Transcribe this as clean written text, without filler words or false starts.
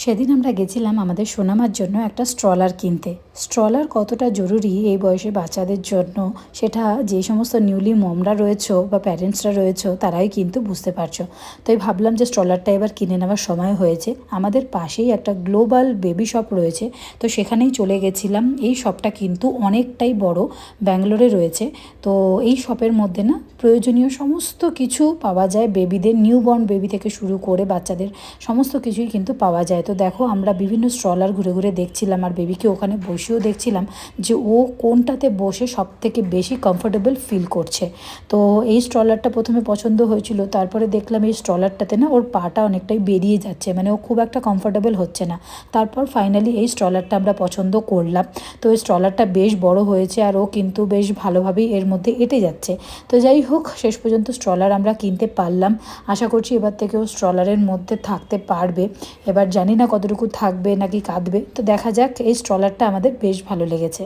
সেদিন আমরা গেছিলাম আমাদের সোনামার জন্য একটা স্ট্রলার কিনতে। স্ট্রলার কতটা জরুরি এই বয়সে বাচ্চাদের জন্য সেটা যে সমস্ত নিউলি মমরা রয়েছো বা প্যারেন্টসরা রয়েছো তারাই কিন্তু বুঝতে পারছো। তাই ভাবলাম যে স্ট্রলারটা এবার কিনে নেওয়ার সময় হয়েছে। আমাদের পাশেই একটা গ্লোবাল বেবি শপ রয়েছে, তো সেখানেই চলে গেছিলাম। এই শপটা কিন্তু অনেকটাই বড়, ব্যাঙ্গালোরে রয়েছে। তো এই শপের মধ্যে না প্রয়োজনীয় সমস্ত কিছু পাওয়া যায়, বেবিদের নিউবর্ন বেবি থেকে শুরু করে বাচ্চাদের সমস্ত কিছুই কিন্তু পাওয়া যায়। তো দেখো আমরা বিভিন্ন স্ট্রলার ঘুরে ঘুরে দেখছিলাম আর বেবিকে ওখানে বসেও দেখছিলাম যে ও কোনটাতে বসে সব থেকে বেশি কমফোর্টেবল ফিল করছে। তো এই স্ট্রলারটা প্রথমে পছন্দ হয়েছিল, তারপরে দেখলাম এই স্ট্রলারটাতে না ওর পাটা অনেকটাই বেরিয়ে যাচ্ছে, মানে ও খুব একটা কমফোর্টেবল হচ্ছে না। তারপর ফাইনালি এই স্ট্রলারটা আমরা পছন্দ করলাম। তো এই স্ট্রলারটা বেশ বড় হয়েছে আর ও কিন্তু বেশ ভালোভাবেই এর মধ্যে এঁটে যাচ্ছে। তো যাই হোক, শেষ পর্যন্ত স্ট্রলার আমরা কিনতে পারলাম। আশা করছি এবার থেকেও স্ট্রলারের মধ্যে থাকতে পারবে। এবার জানি না কতটুকু থাকবে নাকি কাঁদবে, তো দেখা যাক। এই স্ট্রলারটা আমাদের বেশ ভালো লেগেছে।